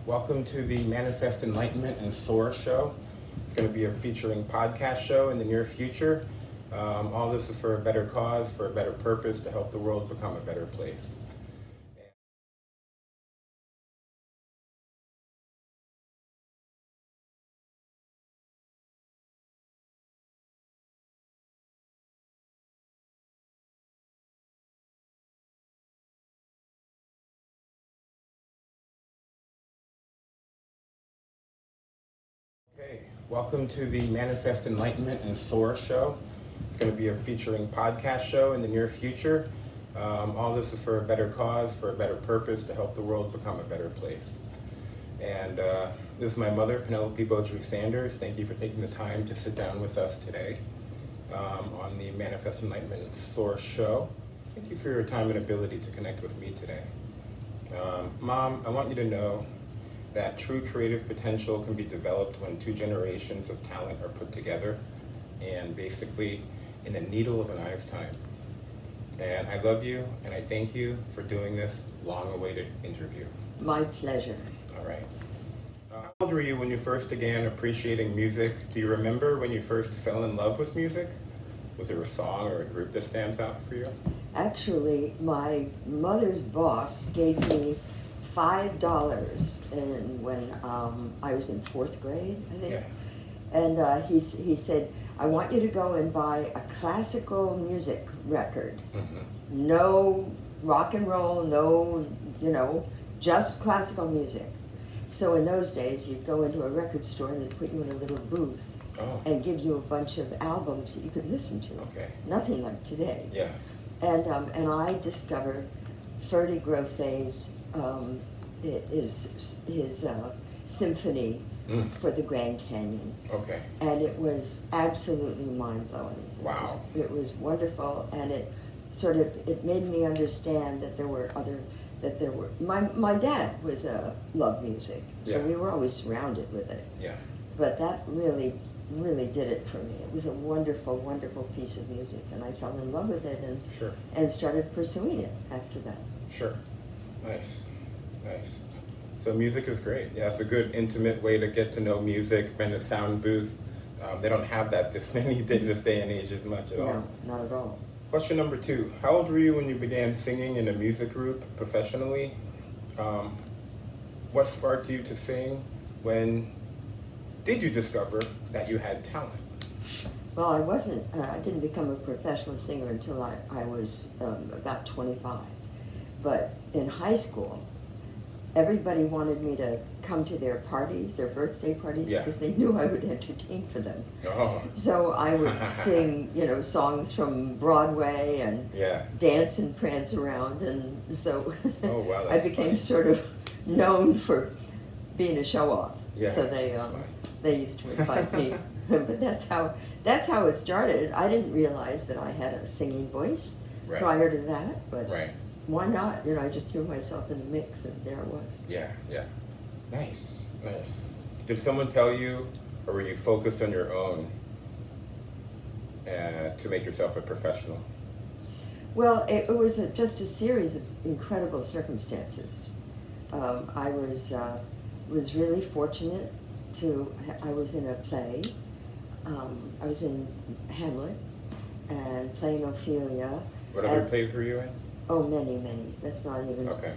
Welcome to the Manifest Enlightenment and Soar Show. It's going to be a featuring podcast show in the near future. All this is for a better cause, for a better purpose, to help the world become a better place. Okay, welcome to the Manifest Enlightenment and Soar Show. It's going to be a featuring podcast show in the near future. All this is for a better cause, for a better purpose, to help the world become a better place. And this is my mother, Penelope Bodry-Sanders. Thank you for taking the time to sit down with us today on the Manifest Enlightenment and Soar Show. Thank you for your time and ability to connect with me today. Mom, I want you to know that true creative potential can be developed when two generations of talent are put together and basically in a needle of an eye's time. And I love you and I thank you for doing this long-awaited interview. My pleasure. All right. How old were you when you first began appreciating music? Do you remember when you first fell in love with music? Was there a song or a group that stands out for you? Actually, my mother's boss gave me $5 when I was in fourth grade, I think. Yeah. And he said, I want you to go and buy a classical music record. Mm-hmm. No rock and roll, no, just classical music. So in those days, you'd go into a record store and they'd put you in a little booth and give you a bunch of albums that you could listen to. Okay. Nothing like today. Yeah. And I discovered Ferdy Groffe's his symphony for the Grand Canyon. Okay. And it was absolutely mind-blowing. Wow. It was wonderful, and it made me understand that my dad loved music, so we were always surrounded with it. Yeah. But that really did it for me. It was a wonderful, wonderful piece of music, and I fell in love with it and started pursuing it after that. Sure. Nice. So music is great. Yeah, it's a good intimate way to get to know music. In a sound booth, they don't have that this day and age as much at all. No, not at all. Question number 2. How old were you when you began singing in a music group professionally? What sparked you to sing? When did you discover that you had talent? Well, I didn't become a professional singer until I was about 25. But in high school, everybody wanted me to come to their parties, their birthday parties, because they knew I would entertain for them. Oh. So I would sing, songs from Broadway and dance and prance around, and so I became sort of known for being a show-off. Yeah, so they used to invite me, but that's how it started. I didn't realize that I had a singing voice prior to that, but. Why not? I just threw myself in the mix, and there it was. Yeah. Nice. Did someone tell you, or were you focused on your own to make yourself a professional? Well, it was just a series of incredible circumstances. I was really fortunate I was in a play. I was in Hamlet and playing Ophelia. What other plays were you in? Oh, many. That's not even... Okay.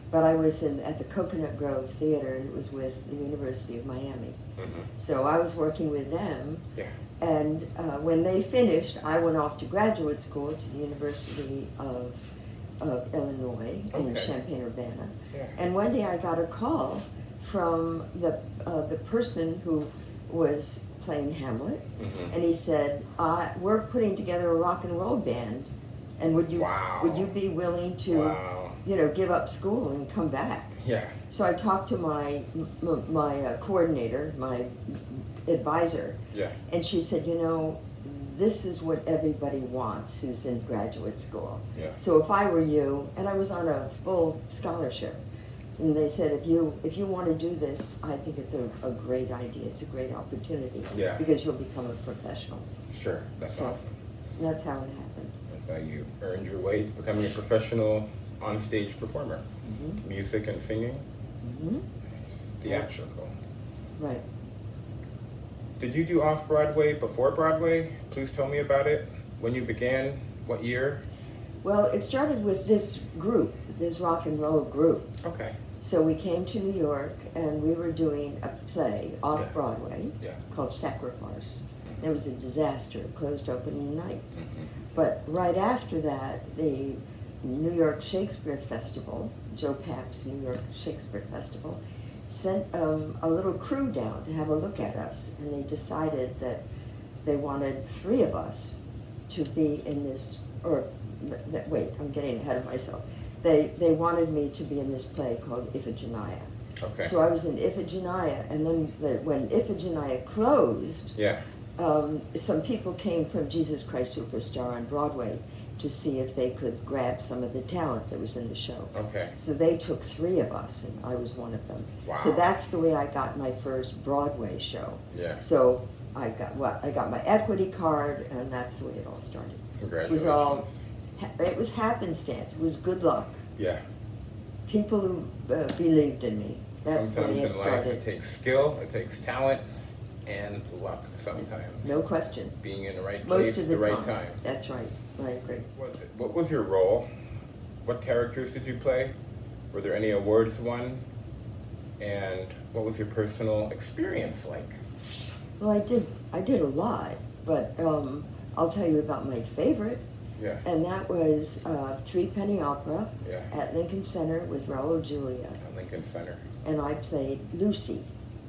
But I was at the Coconut Grove Theater, and it was with the University of Miami. Mm-hmm. So I was working with them. Yeah. And when they finished, I went off to graduate school to the University of Illinois in Champaign-Urbana. Yeah. And one day I got a call from the person who was playing Hamlet, and he said, we're putting together a rock and roll band. And would you be willing to, give up school and come back? Yeah. So I talked to my coordinator, my advisor. Yeah. And she said, this is what everybody wants who's in graduate school. Yeah. So if I were you, and I was on a full scholarship, and they said, if you want to do this, I think it's a great idea. It's a great opportunity. Yeah. Because you'll become a professional. Sure. That's awesome. That's how it happened. You earned your way to becoming a professional on-stage performer. Music and singing. theatrical. Right. Did you do off-Broadway before Broadway? Please tell me about it. When you began, what year? Well, it started with this group, this rock and roll group. Okay. So we came to New York and we were doing a play off Broadway called Sacrifice. It was a disaster. It closed opening night. Mm-hmm. But right after that, the New York Shakespeare Festival, Joe Papp's New York Shakespeare Festival, sent a little crew down to have a look at us. And they decided that they wanted 3 of us to be in this, wait, I'm getting ahead of myself. They wanted me to be in this play called Iphigenia. Okay. So I was in Iphigenia, and then when Iphigenia closed, some people came from Jesus Christ Superstar on Broadway to see if they could grab some of the talent that was in the show. Okay. So they took 3 of us, and I was one of them. Wow. So that's the way I got my first Broadway show. Yeah. So I got my equity card, and that's the way it all started. Congratulations. It was happenstance. It was good luck. Yeah. People who believed in me. That's the way it started. Sometimes in life it takes skill, it takes talent, and luck sometimes. No question. Being in the right place at the right time. That's right. I agree. What was your role? What characters did you play? Were there any awards won? And what was your personal experience like? Well, I did a lot, but I'll tell you about my favorite. Yeah. And that was Threepenny Opera Yeah. at Lincoln Center with Raul Julia. At Lincoln Center. And I played Lucy.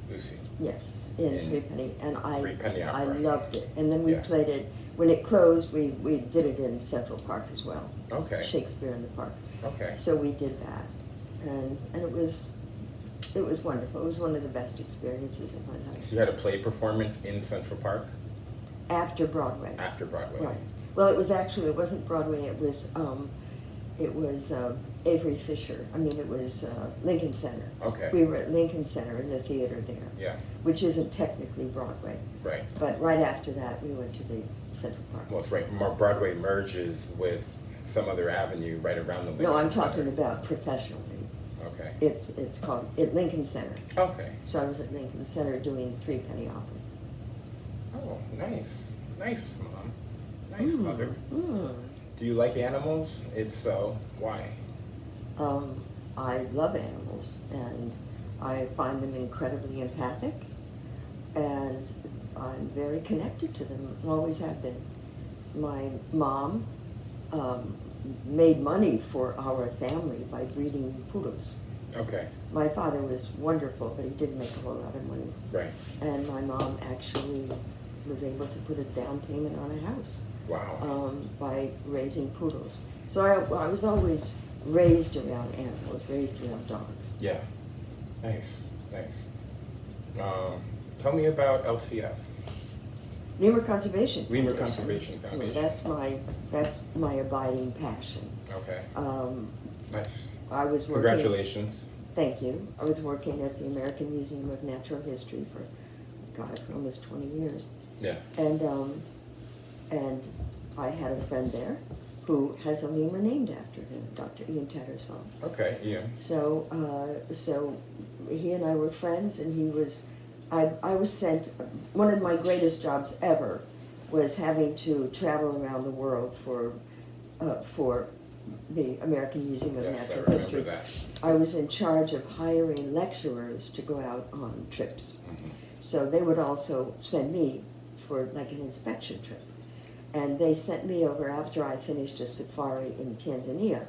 Lucy. Yes, in Threepenny. And Threepenny Opera. I loved it. And then we played it, when it closed, we did it in Central Park as well. Okay. Shakespeare in the Park. Okay. So we did that. And it was wonderful. It was one of the best experiences of my life. So you had a play performance in Central Park? After Broadway. After Broadway. Right. Well, it wasn't Broadway, it was Avery Fisher. I mean, it was Lincoln Center. Okay. We were at Lincoln Center in the theater there. Yeah. Which isn't technically Broadway. Right. But right after that, we went to the Central Park. Well, it's right. Broadway merges with some other avenue right around the Lincoln No, I'm Center. talking about professionally. Okay. It's called Lincoln Center. Okay. So I was at Lincoln Center doing Threepenny Opera. Oh, nice. Nice, Mom. Nice, Mother. Mm. Do you like animals? If so, why? I love animals, and I find them incredibly empathic, and I'm very connected to them, always have been. My mom made money for our family by breeding poodles. Okay. My father was wonderful, but he didn't make a whole lot of money. Right. And my mom actually was able to put a down payment on a house. Wow. By raising poodles. So I was always raised around animals, raised around dogs. Yeah. Nice. Nice. Tell me about LCF. Lemur Conservation Foundation. Lemur Conservation Foundation. That's my abiding passion. Okay. Nice. I was working. Congratulations. Thank you. I was working at the American Museum of Natural History for almost 20 years. Yeah. And I had a friend there who has a lemur named after him, Dr. Ian Tattersall. Okay, Ian. So he and I were friends, and I was sent, one of my greatest jobs ever was having to travel around the world for the American Museum of Natural History. That. I was in charge of hiring lecturers to go out on trips. Mm-hmm. So they would also send me for like an inspection trip. And they sent me over after I finished a safari in Tanzania.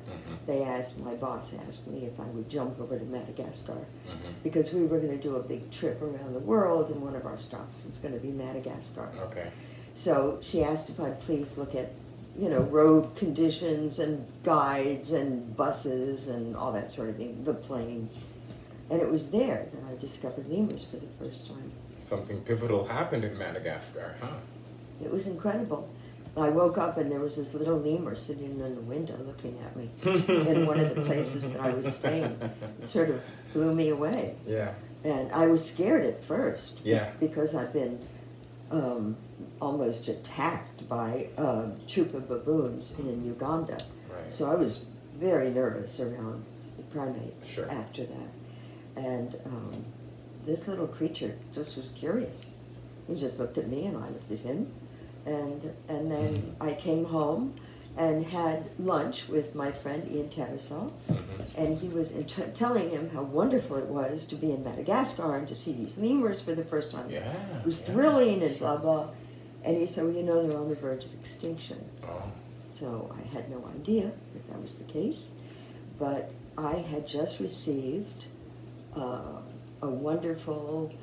Mm-hmm. My boss asked me if I would jump over to Madagascar, mm-hmm. because we were going to do a big trip around the world, and one of our stops was going to be Madagascar. Okay. So she asked if I'd please look at, road conditions and guides and buses and all that sort of thing, the planes. And it was there that I discovered lemurs for the first time. Something pivotal happened in Madagascar, huh? It was incredible. I woke up and there was this little lemur sitting in the window looking at me in one of the places that I was staying. It sort of blew me away. Yeah. And I was scared at first. Yeah. Because I'd been almost attacked by a troop of baboons in Uganda. Right. So I was very nervous around the primates Sure. after that. And this little creature just was curious. He just looked at me and I looked at him. And then I came home and had lunch with my friend Ian Tattersall. And he was telling him how wonderful it was to be in Madagascar and to see these lemurs for the first time. Yeah, it was thrilling and blah, blah. And he said, well, you know, they're on the verge of extinction. Oh. So I had no idea that was the case. But I had just received a wonderful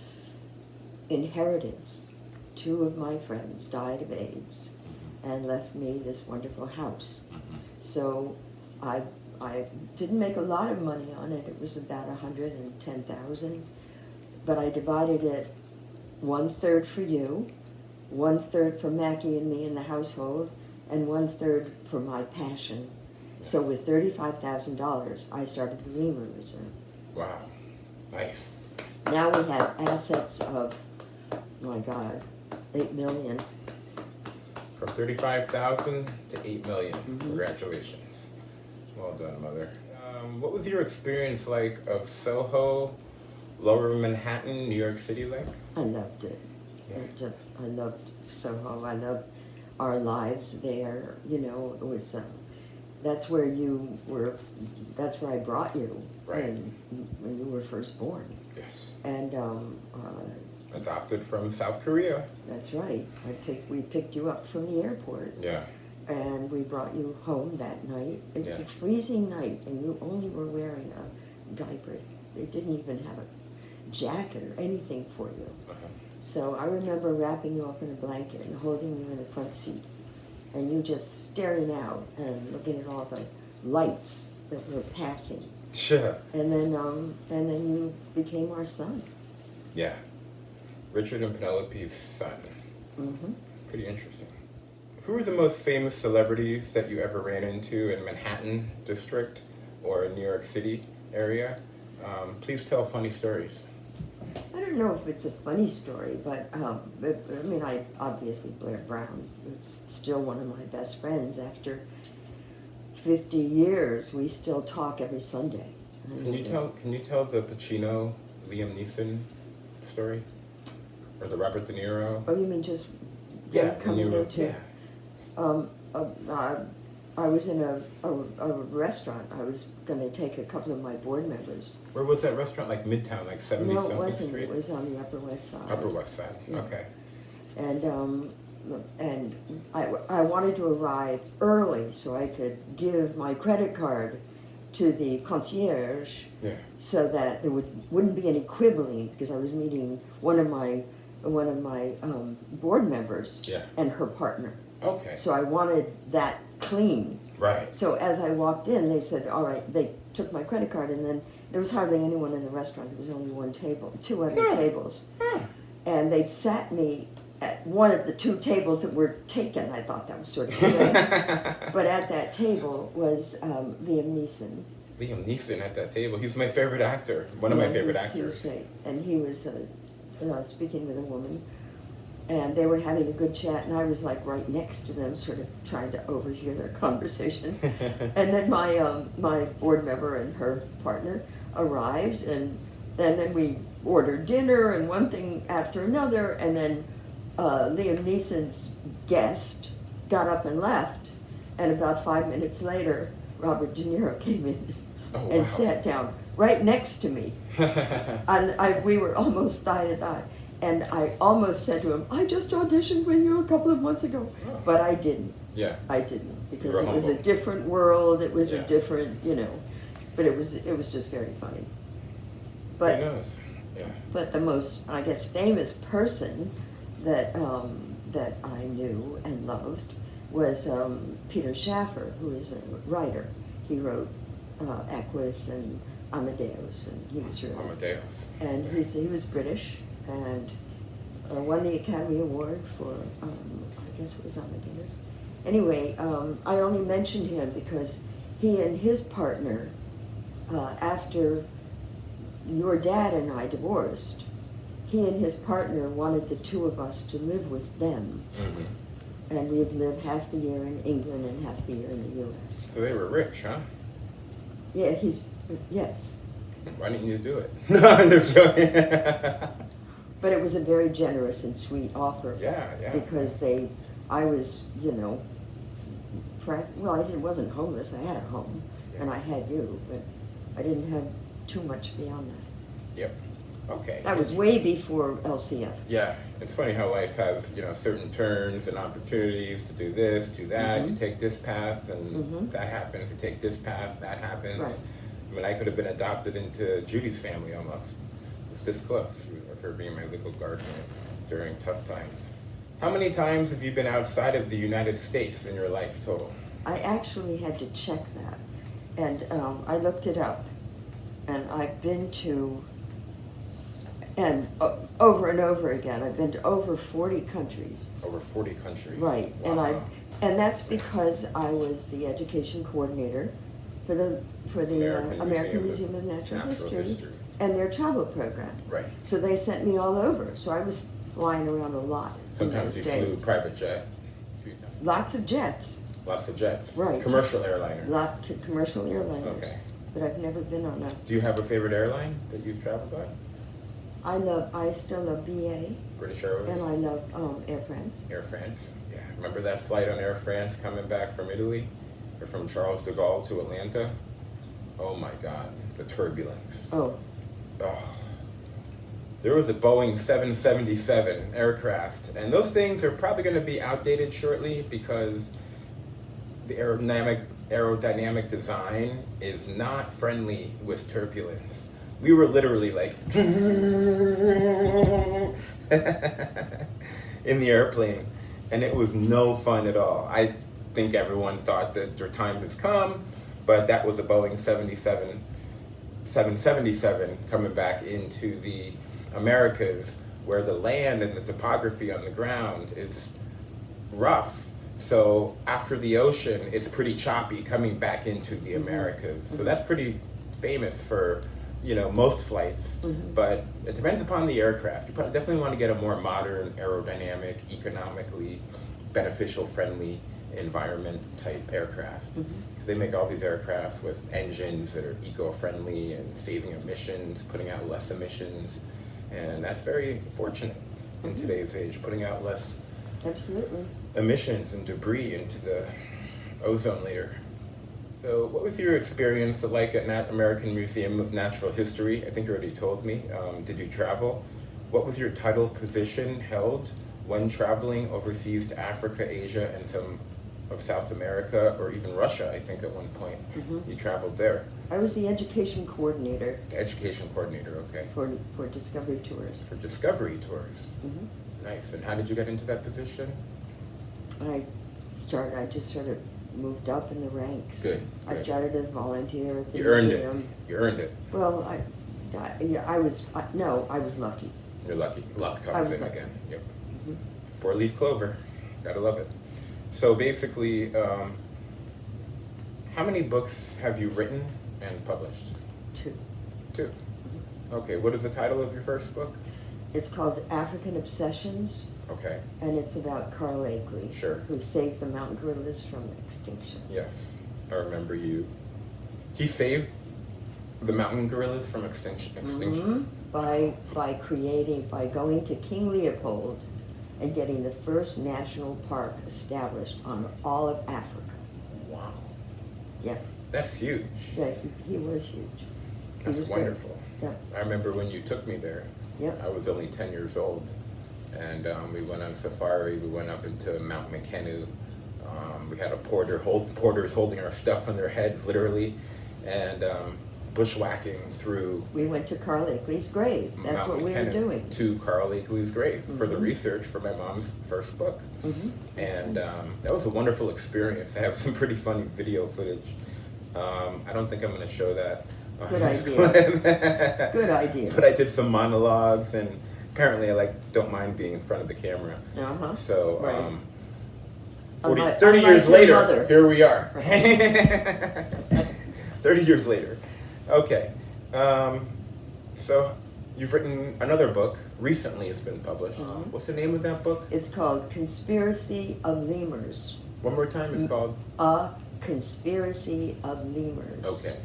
inheritance. 2 of my friends died of AIDS and left me this wonderful house. So I didn't make a lot of money on it. It was about $110,000, but I divided it 1/3 for you, 1/3 for Mackie and me in the household, and 1/3 for my passion. So with $35,000, I started the Lemur Reserve. Wow, nice. Now we have assets of, my God, 8 million. From 35,000 to 8 million. Congratulations. Well done, Mother. What was your experience like of Soho, Lower Manhattan, New York City like? I loved it. Yeah. I loved Soho. I loved our lives there. You know, it was, that's where you were, that's where I brought you. Right. When you were first born. Yes. And, adopted from South Korea. That's right. We picked you up from the airport. Yeah. And we brought you home that night. It was a freezing night, and you only were wearing a diaper. They didn't even have a jacket or anything for you. So I remember wrapping you up in a blanket and holding you in the front seat, and you just staring out and looking at all the lights that were passing. Sure. And then you became our son. Yeah. Richard and Penelope's son. Pretty interesting. Who are the most famous celebrities that you ever ran into in Manhattan district or New York City area? Please tell funny stories. I don't know if it's a funny story, but I mean, obviously Blair Brown is still one of my best friends. After 50 years, we still talk every Sunday. Can you tell the Pacino, Liam Neeson story? Or the Robert De Niro? Oh, you mean just coming into? I was in a restaurant. I was going to take a couple of my board members. Where was that restaurant? Like Midtown, like 70 No, something it wasn't. Street? It was on the Upper West Side. Upper West Side. Yeah. Okay. And I wanted to arrive early so I could give my credit card to the concierge, so that there wouldn't be any quibbling, because I was meeting one of my board members and her partner. Okay. So I wanted that clean. Right. So as I walked in, they said, all right, they took my credit card, and then there was hardly anyone in the restaurant. There was only one table, 2 other tables. And they'd sat me at one of the 2 tables that were taken. I thought that was sort of strange. But at that table was Liam Neeson. Liam Neeson at that table. He's my favorite actor. One of my favorite actors. He was great. And he was speaking with a woman. And they were having a good chat, and I was like right next to them, sort of trying to overhear their conversation. And then my board member and her partner arrived, and then we ordered dinner and one thing after another, and then Liam Neeson's guest got up and left, and about 5 minutes later, Robert De Niro came in and sat down right next to me. And we were almost thigh to thigh. And I almost said to him, I just auditioned with you a couple of months ago. But I didn't. Yeah. I didn't, because it was a different world. It was a different, but it was just very funny. But, who knows? Yeah. But the most, I guess, famous person that I knew and loved was Peter Shaffer, who is a writer. He wrote Equus and Amadeus, and he was really... Amadeus. And he was British, and won the Academy Award for, I guess it was Amadeus. Anyway, I only mentioned him because he and his partner, after your dad and I divorced, he and his partner wanted the 2 of us to live with them. And we've lived half the year in England and half the year in the U.S. So they were rich, huh? Yeah, yes. Why didn't you do it? No, I'm just joking. But it was a very generous and sweet offer. Yeah, yeah. Because I was, I wasn't homeless. I had a home, and I had you, but I didn't have too much beyond that. Yep. Okay. That was way before LCF. Yeah, it's funny how life has, certain turns and opportunities to do this, do that. You take this path, and that happens. You take this path, that happens. Right. I mean, I could have been adopted into Judy's family almost. It's this close of her being my legal guardian during tough times. How many times have you been outside of the United States in your life total? I actually had to check that, and I looked it up, and I've been to, and over and over again, I've been to over 40 countries. Over 40 countries. Right, Wow. and that's because I was the education coordinator for the American Museum of Natural History and their travel program. Right. So they sent me all over. So I was flying around a lot. Sometimes you flew private jet. Lots of jets. Lots of jets. Right. Commercial airliners. Commercial airliners. Okay. But I've never been on a. Do you have a favorite airline that you've traveled by? I still love BA. British Airways. And I love Air France. Air France. Yeah. Remember that flight on Air France coming back from Italy, or from Charles de Gaulle to Atlanta? Oh my God, the turbulence. Oh. There was a Boeing 777 aircraft, and those things are probably going to be outdated shortly because the aerodynamic design is not friendly with turbulence. We were literally like in the airplane, and it was no fun at all. I think everyone thought that their time has come, but that was a Boeing 777 coming back into the Americas, where the land and the topography on the ground is rough. So after the ocean, it's pretty choppy coming back into the Americas. So that's pretty famous for, most flights. But it depends upon the aircraft. You definitely want to get a more modern, aerodynamic, economically beneficial, friendly environment type aircraft. Because they make all these aircrafts with engines that are eco-friendly and saving emissions, putting out less emissions. And that's very fortunate in today's age, putting out less Absolutely. emissions and debris into the ozone layer. So what was your experience like at American Museum of Natural History? I think you already told me. Did you travel? What was your title position held when traveling overseas to Africa, Asia, and some of South America, or even Russia, I think at one point you traveled there? I was the education coordinator. Education coordinator, okay. For Discovery Tours. For Discovery Tours. Nice. And how did you get into that position? I just sort of moved up in the ranks. Good. I started as volunteer at the You earned museum. it. You earned it. Well, I was lucky. You're lucky. Luck comes in again. Yep. 4-leaf clover. Gotta love it. So basically, how many books have you written and published? 2. 2. Okay. What is the title of your first book? It's called African Obsessions. Okay. And it's about Carl Akeley, Sure. who saved the mountain gorillas from extinction. Yes, I remember you. He saved the mountain gorillas from extinction. By going to King Leopold and getting the first national park established on all of Africa. Wow. Yeah. That's huge. Yeah, he was huge. That's wonderful. Yeah. I remember when you took me there. Yep. I was only 10 years old. And we went on safari. We went up into Mount McKenna. We had porters holding our stuff on their heads, literally, and bushwhacking through. We went to Carl Akeley's grave. That's Mount what McKenna, we were doing. To Carl Akeley's grave for the research for my mom's first book. And that was a wonderful experience. I have some pretty funny video footage. I don't think I'm going to show that. Good idea. Good idea. But I did some monologues, and apparently I don't mind being in front of the camera. So, right. 30 years later, mother. Here we are. 30 years later. Okay. So you've written another book. Recently it's been published. What's the name of that book? It's called Conspiracy of Lemurs. One more time, it's called? A Conspiracy of Lemurs. Okay.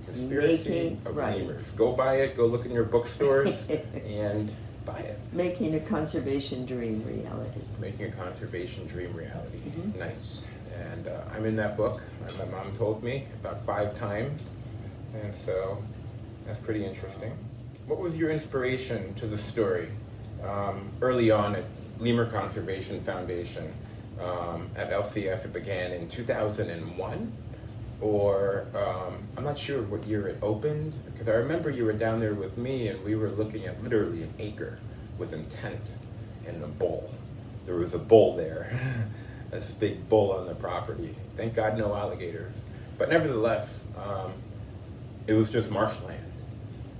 Conspiracy of Lemurs. Go buy it. Go look in your bookstores and buy it. Making a conservation dream reality. Making a conservation dream reality. Nice. And I'm in that book. My mom told me about 5 times. And so that's pretty interesting. What was your inspiration to the story early on at Lemur Conservation Foundation? At LCF, it began in 2001, or I'm not sure what year it opened, because I remember you were down there with me and we were looking at literally an acre with intent and a bull. There was a bull there, this big bull on the property. Thank God no alligators. But nevertheless, it was just marshland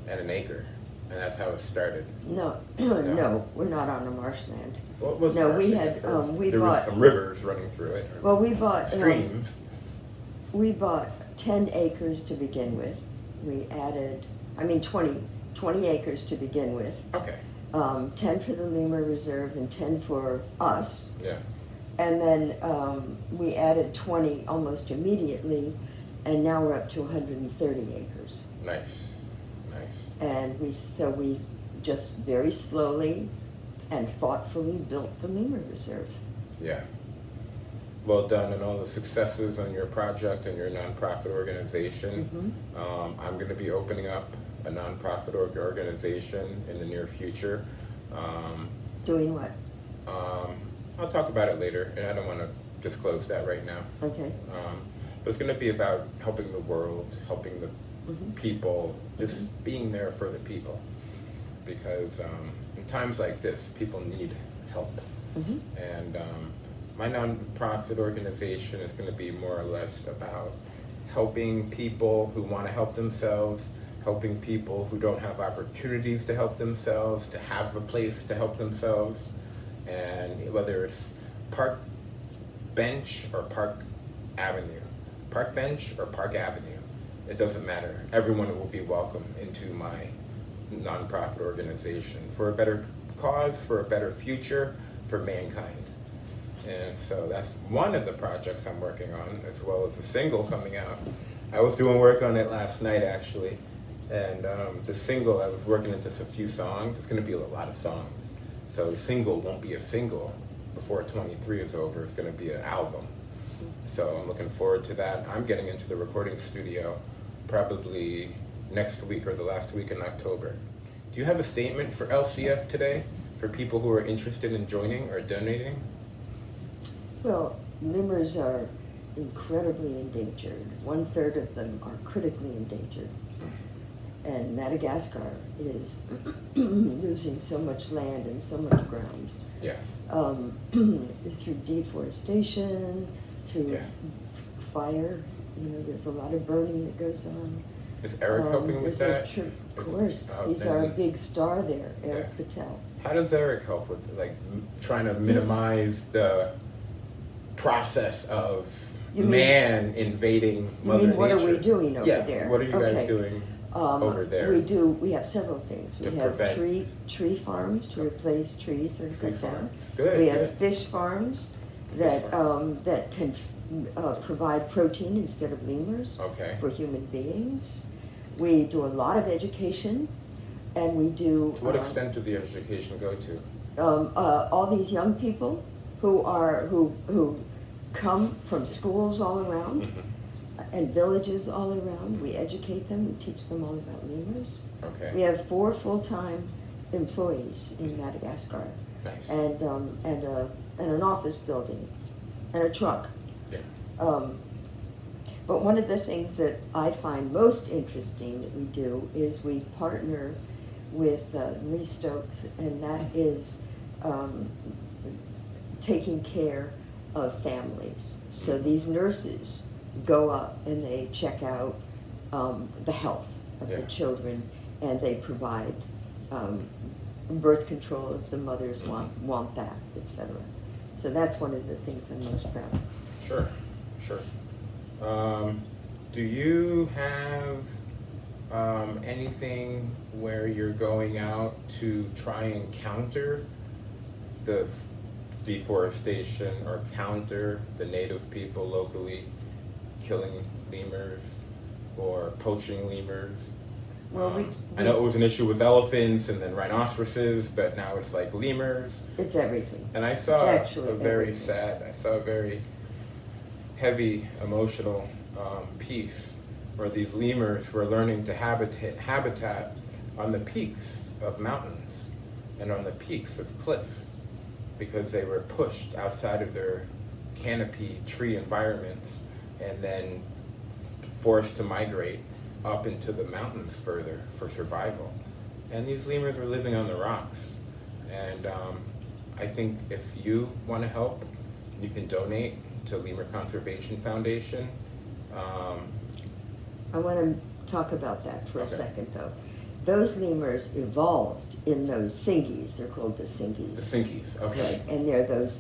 and an acre, and that's how it started. No, no, we're not on the marshland. What was no, we marshland had first? There was some rivers running through it. Well, we bought streams. We bought 10 acres to begin with. We added, 20 acres to begin with. Okay. 10 for the Lemur Reserve and 10 for us. Yeah. And then we added 20 almost immediately, and now we're up to 130 acres. Nice, nice. And we just very slowly and thoughtfully built the Lemur Reserve. Yeah. Well done, and all the successes on your project and your nonprofit organization. I'm going to be opening up a nonprofit organization in the near future. Doing what? I'll talk about it later, and I don't want to disclose that right now. Okay. But it's going to be about helping the world, helping the people, just being there for the people. Because in times like this, people need help. And my nonprofit organization is going to be more or less about helping people who want to help themselves, helping people who don't have opportunities to help themselves, to have a place to help themselves. And whether it's Park Bench or Park Avenue, Park Bench or Park Avenue, it doesn't matter. Everyone will be welcome into my nonprofit organization for a better cause, for a better future, for mankind. And so that's one of the projects I'm working on, as well as a single coming out. I was doing work on it last night, actually. And the single, I was working into a few songs. It's going to be a lot of songs. So the single won't be a single before 23 is over. It's going to be an album. So I'm looking forward to that. I'm getting into the recording studio probably next week or the last week in October. Do you have a statement for LCF today for people who are interested in joining or donating? Well, lemurs are incredibly endangered. 1/3 of them are critically endangered. And Madagascar is losing so much land and so much ground. Yeah. Through deforestation, through fire. There's a lot of burning that goes on. Is Eric helping with that? Of course. He's our big star there, Eric Patel. How does Eric help with, trying to minimize the process of man invading Mother Nature? What are we doing over there? What are you guys doing over there? We have several things. We have tree farms to replace trees that are cut down. Good. We have fish farms that can provide protein instead of lemurs for human beings. We do a lot of education, and we do. To what extent do the education go to? All these young people who come from schools all around and villages all around. We educate them. We teach them all about lemurs. Okay. We have 4 full-time employees in Madagascar. Nice. And an office building and a truck. Yeah. But one of the things that I find most interesting that we do is we partner with Marie Stokes, and that is taking care of families. So these nurses go up and they check out the health of the children, and they provide birth control if the mothers want that, etc. So that's one of the things I'm most proud of. Sure. Do you have anything where you're going out to try and counter the deforestation or counter the native people locally killing lemurs? or poaching lemurs. Well, I know it was an issue with elephants and then rhinoceroses, but now it's like lemurs. It's everything. And I saw It's actually a very everything. sad, I saw a very heavy emotional piece where these lemurs were learning to habitat on the peaks of mountains and on the peaks of cliffs because they were pushed outside of their canopy tree environments and then forced to migrate up into the mountains further for survival. And these lemurs are living on the rocks. And I think if you want to help, you can donate to Lemur Conservation Foundation. I want to talk about that for a Okay. second, though. Those lemurs evolved in those singies. They're called the singies. The Sinkies, okay. Right. And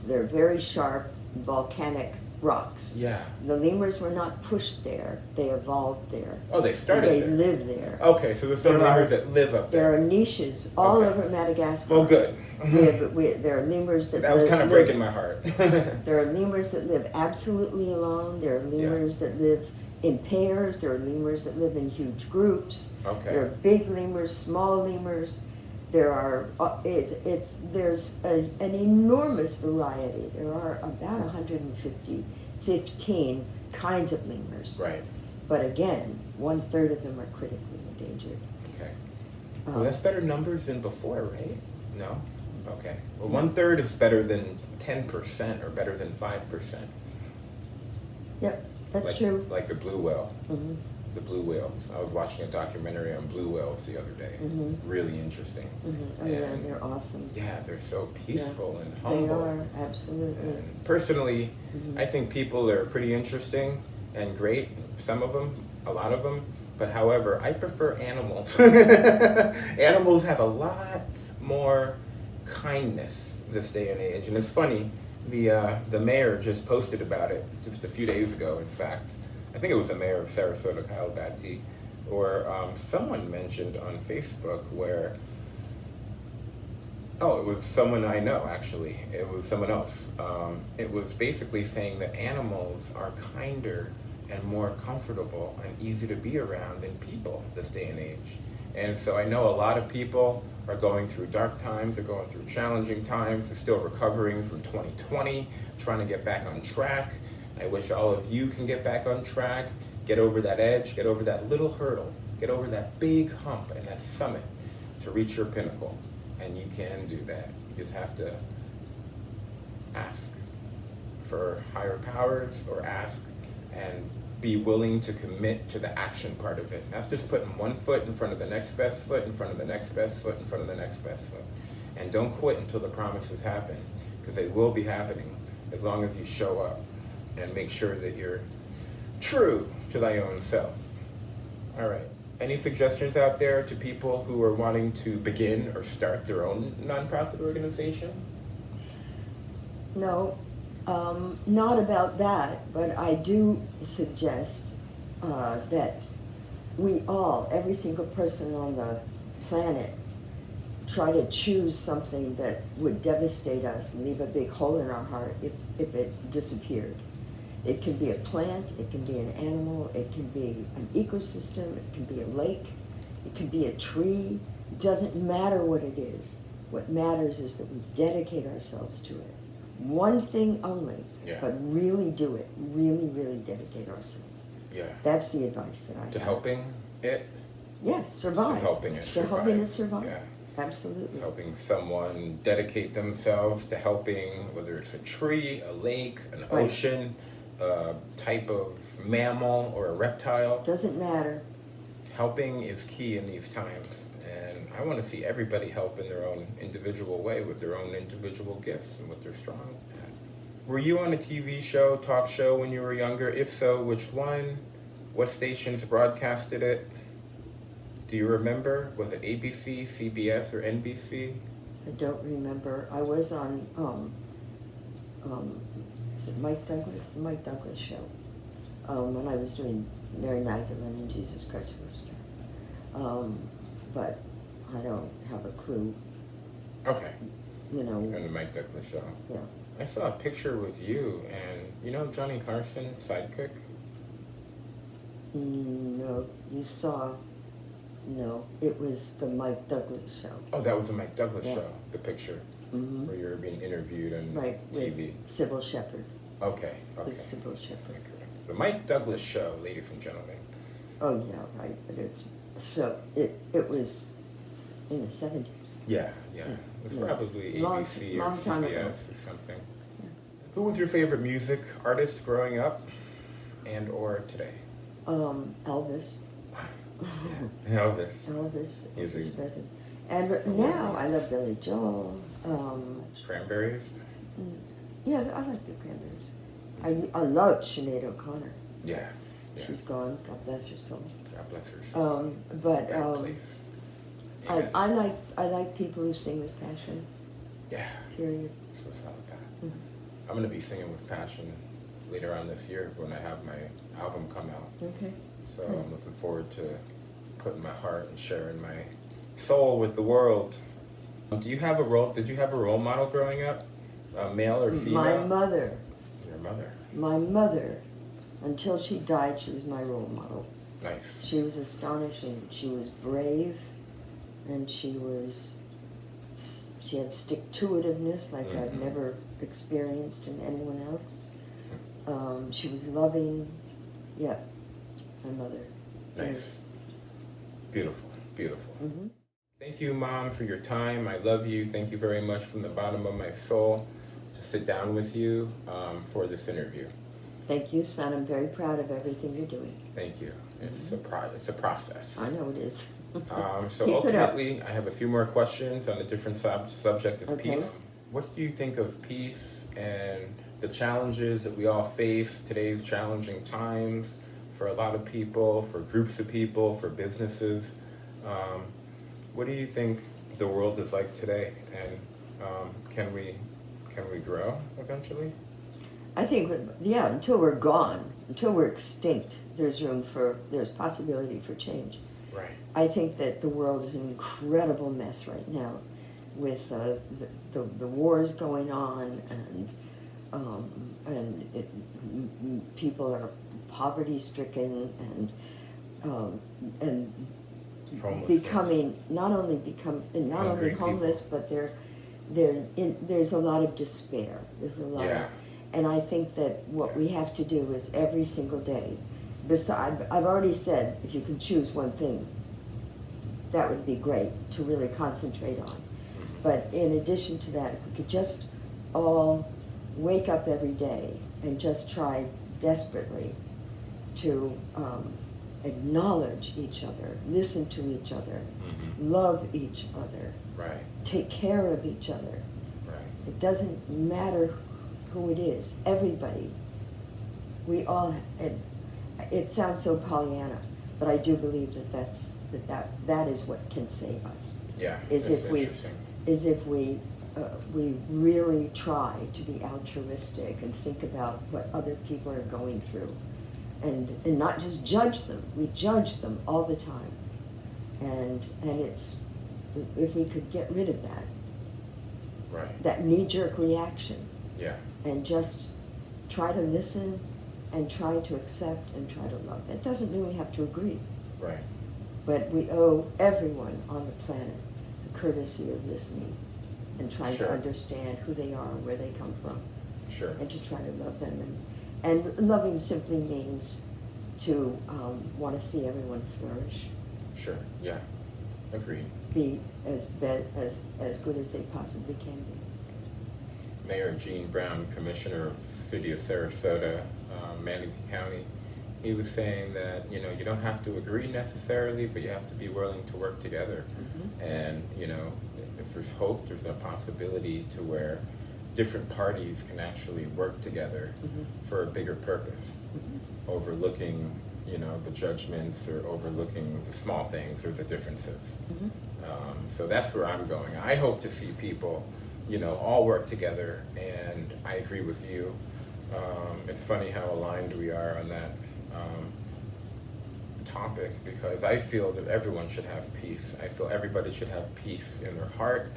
they're very sharp volcanic rocks. Yeah. The lemurs were not pushed there. They evolved there. Oh, they started They there. live there. Okay, so there's some There are- lemurs that live up There there. are niches all Okay. over Madagascar. Well, good. There are lemurs that That was kind of live- breaking my heart. There are lemurs that live absolutely alone. There are lemurs that live in pairs. There are lemurs that live in huge groups. Okay. There are big lemurs, small lemurs. There are there's an enormous variety. There are about 15 kinds of lemurs. Right. But again, 1/3 of them are critically endangered. Okay. Well, that's better numbers than before, right? No? Okay. Well, 1/3 is better than 10% or better than 5%. Yep, that's like, true. Like the blue whale. Hmm. The blue whales. I was watching a documentary on blue whales the other day. Mhm. Really interesting. Mm-hmm. Oh, yeah, they're awesome. Yeah, they're so peaceful and They humble. are, absolutely. And personally, Mhm. I think people are pretty interesting and great. Some of them, a lot of them. But however, I prefer animals. Animals have a lot more kindness this day and age. And it's funny, the mayor just posted about it just a few days ago, in fact. I think it was the mayor of Sarasota, Kyle Batty, or someone mentioned on Facebook where, oh, it was someone I know, actually. It was someone else. It was basically saying that animals are kinder and more comfortable and easy to be around than people this day and age. And so I know a lot of people are going through dark times, they're going through challenging times, they're still recovering from 2020, trying to get back on track. I wish all of you can get back on track, get over that edge, get over that little hurdle, get over that big hump and that summit to reach your pinnacle. And you can do that. You just have to ask for higher powers or ask and be willing to commit to the action part of it. That's just putting one foot in front of the next best foot, in front of the next best foot, in front of the next best foot. And don't quit until the promises happen, because they will be happening as long as you show up and make sure that you're true to thy own self. All right. Any suggestions out there to people who are wanting to begin or start their own nonprofit organization? No, not about that, but I do suggest that we all, every single person on the planet, try to choose something that would devastate us and leave a big hole in our heart if it disappeared. It can be a plant, it can be an animal, it can be an ecosystem, it can be a lake, it can be a tree. It doesn't matter what it is. What matters is that we dedicate ourselves to it. One thing only, Yeah. but really do it. Really, really dedicate ourselves. Yeah. That's the advice that I have. To helping it? Yes, survive. To helping it To helping it survive. survive. Yeah. Absolutely. Helping someone dedicate themselves to helping, whether it's a tree, a lake, an Right. ocean, a type of mammal or a reptile. Doesn't matter. Helping is key in these times. And I want to see everybody help in their own individual way with their own individual gifts and what they're strong at. Were you on a TV show, talk show when you were younger? If so, which one? What stations broadcasted it? Do you remember? Was it ABC, CBS, or NBC? I don't remember. I was on, is it Mike Douglas? The Mike Douglas show. When I was doing Mary Magdalene and Jesus Christ Superstar. But I don't have a clue, Okay. you know. On the Mike Douglas show. Yeah. I saw a picture with you and, you know Johnny Carson's sidekick? No, you saw. No, it was the Mike Douglas show. Oh, that was the Mike Douglas Yeah. show, the picture where you were being interviewed on Right, TV. with Sybil Shepherd. Okay. With Sybil Shepherd. The Mike Douglas show, ladies and gentlemen. Oh yeah, right. But it's so it was in the 70s. Yeah. It was probably ABC or time CBS ago. or something. Yeah. Who was your favorite music artist growing up and or today? Elvis. Elvis. Elvis Presley. And now I love Billy Joel. Cranberries? Yeah, I like the Cranberries. I love Sinead O'Connor. Yeah. She's gone. God bless her soul. God bless her soul. But place. I like people who sing with passion. Yeah. Period. So it's not like that. I'm going to be singing with passion later on this year when I have my album come out. Okay. So I'm looking forward to putting my heart and sharing my soul with the world. Did you have a role model growing up? Male or female? My mother. Your mother. My mother, until she died, she was my role model. Nice. She was astonishing. She was brave, and she had stick-to-itiveness like I've never experienced in anyone else. She was loving. Yeah, my mother. Nice. Beautiful. Mm-hmm. Thank you, Mom, for your time. I love you. Thank you very much from the bottom of my soul to sit down with you for this interview. Thank you, son. I'm very proud of everything you're doing. Thank you. It's a process. I know it is. So Keep ultimately, I have a few more questions on the different subject of Okay. peace. What do you think of peace and the challenges that we all face, today's challenging times for a lot of people, for groups of people, for businesses? What do you think the world is like today, and can we grow eventually? I think, until we're gone, until we're extinct, there's possibility for change. Right. I think that the world is an incredible mess right now, with the wars going on, and people are poverty-stricken and becoming not only homeless, but there's a lot of despair. There's a lot of, and I think that what we have to do is every single day. I've already said, if you can choose one thing, that would be great to really concentrate on. But in addition to that, if we could just all wake up every day and just try desperately to acknowledge each other, listen to each other, love each other, right, take care of each other. Right. It doesn't matter who it is. Everybody. We all. It sounds so Pollyanna, but I do believe that is what can save us. Yeah. Is if we really try to be altruistic and think about what other people are going through, and not just judge them. We judge them all the time, and it's, if we could get rid of that, right, that knee-jerk reaction, and just try to listen and try to accept and try to love. That doesn't mean we have to agree, right, but we owe everyone on the planet the courtesy of listening and trying to understand who they are, where they come from, and to try to love them. And loving simply means to want to see everyone flourish. Sure. Yeah. Agreed. Be as good as they possibly can be. Mayor Gene Brown, Commissioner of the City of Sarasota, Manatee County, he was saying that, you don't have to agree necessarily, but you have to be willing to work together. And, if there's hope, there's a possibility to where different parties can actually work together for a bigger purpose, overlooking, the judgments or overlooking the small things or the differences. So that's where I'm going. I hope to see people, all work together, and I agree with you. It's funny how aligned we are on that topic, because I feel that everyone should have peace. I feel everybody should have peace in their heart.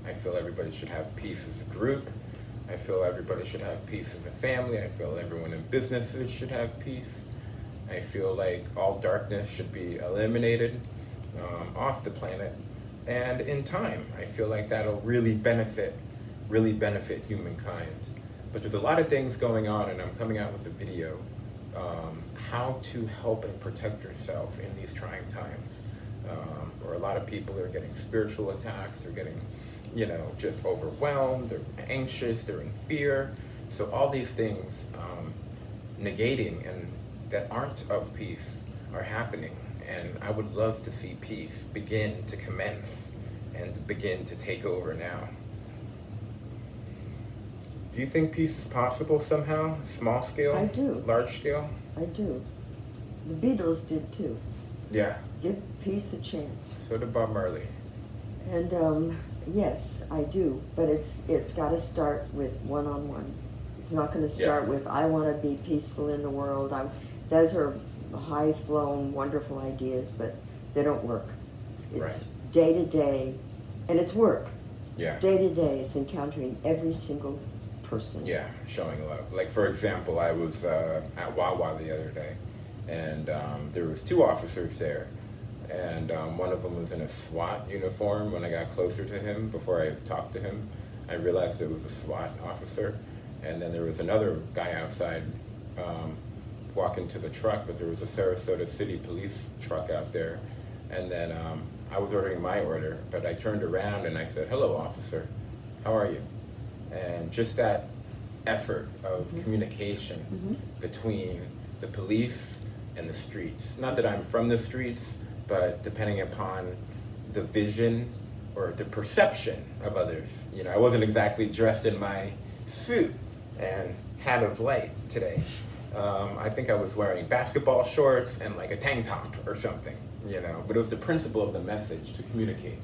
I feel everybody should have peace as a group. I feel everybody should have peace as a family. I feel everyone in businesses should have peace. I feel like all darkness should be eliminated off the planet. And in time, I feel like that'll really benefit humankind. But there's a lot of things going on, and I'm coming out with a video, how to help and protect yourself in these trying times. Or a lot of people are getting spiritual attacks, they're getting, just overwhelmed, they're anxious, they're in fear. So all these things negating and that aren't of peace are happening. And I would love to see peace begin to commence and begin to take over now. Do you think peace is possible somehow? Small scale? I do. Large scale? I do. The Beatles did too. Yeah. Give peace a chance. So did Bob Marley. And yes, I do. But it's got to start with one-on-one. It's not going to start with, I want to be peaceful in the world. Those are high-flown, wonderful ideas, but they don't work. It's day to day, and it's work. Yeah. Day to day, it's encountering every single person. Yeah, showing love. Like, for example, I was at Wawa the other day, and there was 2 officers there, and one of them was in a SWAT uniform. When I got closer to him, before I talked to him, I realized it was a SWAT officer. And then there was another guy outside walking to the truck, but there was a Sarasota City police truck out there. And then I was ordering my order, but I turned around and I said, "Hello, officer, how are you?" And just that effort of communication between the police and the streets. Not that I'm from the streets, but depending upon the vision or the perception of others. I wasn't exactly dressed in my suit and hat of light today. I think I was wearing basketball shorts and like a tank top or something, but it was the principle of the message to communicate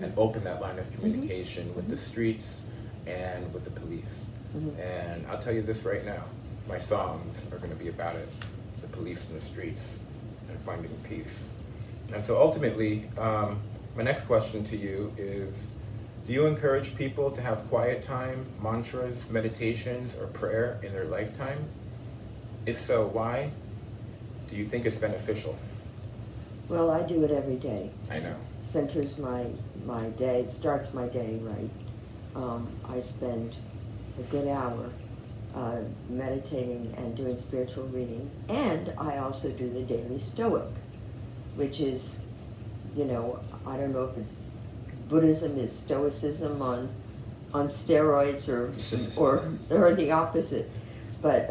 and open that line of communication with the streets and with the police. And I'll tell you this right now, my songs are going to be about it, the police and the streets and finding peace. And so ultimately, my next question to you is, do you encourage people to have quiet time, mantras, meditations, or prayer in their lifetime? If so, why? Do you think it's beneficial? Well, I do it every day. I know. It centers my day. It starts my day right. I spend a good hour meditating and doing spiritual reading. And I also do the daily Stoic, which is, I don't know if it's Buddhism is Stoicism on steroids or the opposite, but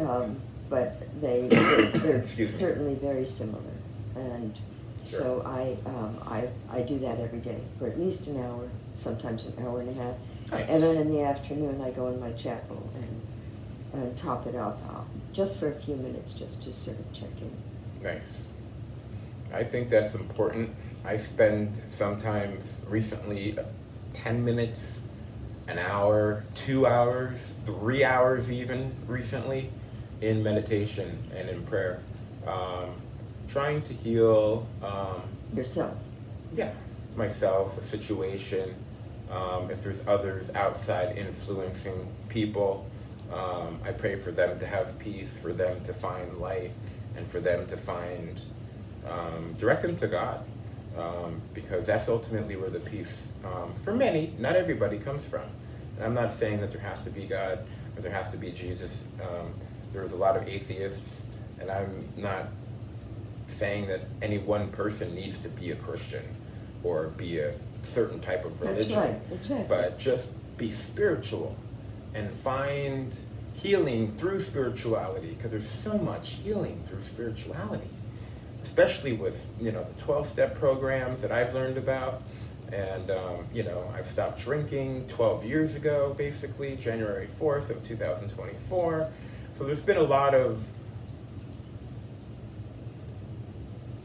they're certainly very similar, and so I do that every day for at least an hour, sometimes an hour and a half, and then in the afternoon I go in my chapel and top it up just for a few minutes, just to sort of check in. Nice. I think that's important. I spend sometimes recently 10 minutes, an hour, 2 hours, 3 hours even recently in meditation and in prayer, trying to heal Yourself. Yeah, myself, a situation. If there's others outside influencing people, I pray for them to have peace, for them to find light, and for them to find, direct them to God. Because that's ultimately where the peace, for many, not everybody, comes from. And I'm not saying that there has to be God or there has to be Jesus. There's a lot of atheists, and I'm not saying that any one person needs to be a Christian or be a certain type of religion. That's right, exactly. But just be spiritual and find healing through spirituality, because there's so much healing through spirituality. Especially with, the 12-step programs that I've learned about. And, I've stopped drinking 12 years ago, basically, January 4th of 2024. So there's been a lot of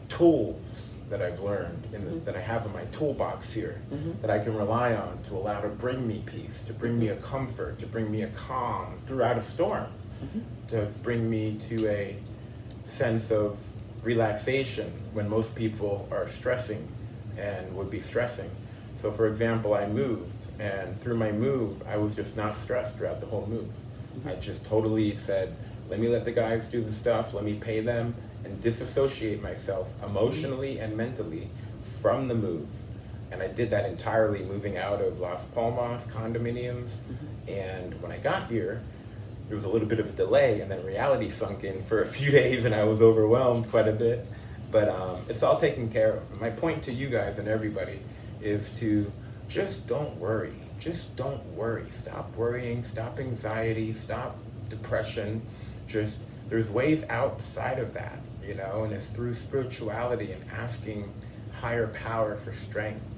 tools that I've learned, that I have in my toolbox here, that I can rely on to allow to bring me peace, to bring me a comfort, to bring me a calm throughout a storm, to bring me to a sense of relaxation when most people are stressing and would be stressing. So for example, I moved, and through my move, I was just not stressed throughout the whole move. I just totally said, let me let the guys do the stuff, let me pay them, and disassociate myself emotionally and mentally from the move. And I did that entirely, moving out of Las Palmas condominiums. And when I got here, there was a little bit of a delay, and then reality sunk in for a few days, and I was overwhelmed quite a bit. But it's all taken care of. My point to you guys and everybody is to just don't worry. Just don't worry. Stop worrying. Stop anxiety. Stop depression. Just, there's ways outside of that, you know, and it's through spirituality and asking higher power for strength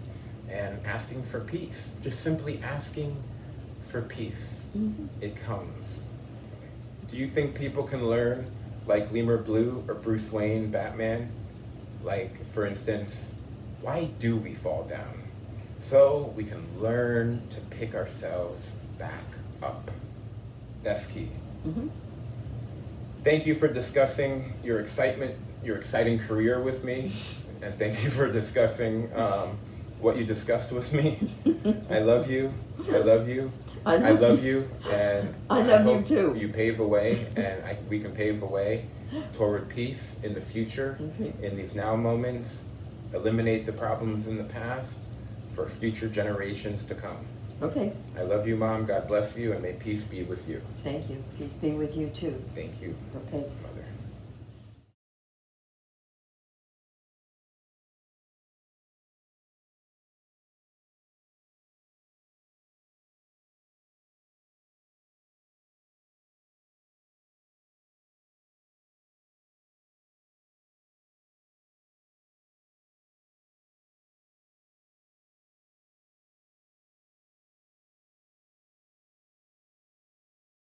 and asking for peace. Just simply asking for peace. It comes. Do you think people can learn like Lemur Blue or Bruce Wayne, Batman? Like, for instance, why do we fall down? So we can learn to pick ourselves back up. That's key. Thank you for discussing your exciting career with me, and thank you for discussing what you discussed with me. I love you. I love you. I love you, and I love you hope too. You pave a way, and we can pave a way toward peace in the future, in these now moments, eliminate the problems in the past for future generations to come. Okay. I love you, Mom. God bless you, and may peace be with you. Thank you. Peace be with you too. Thank you. Okay.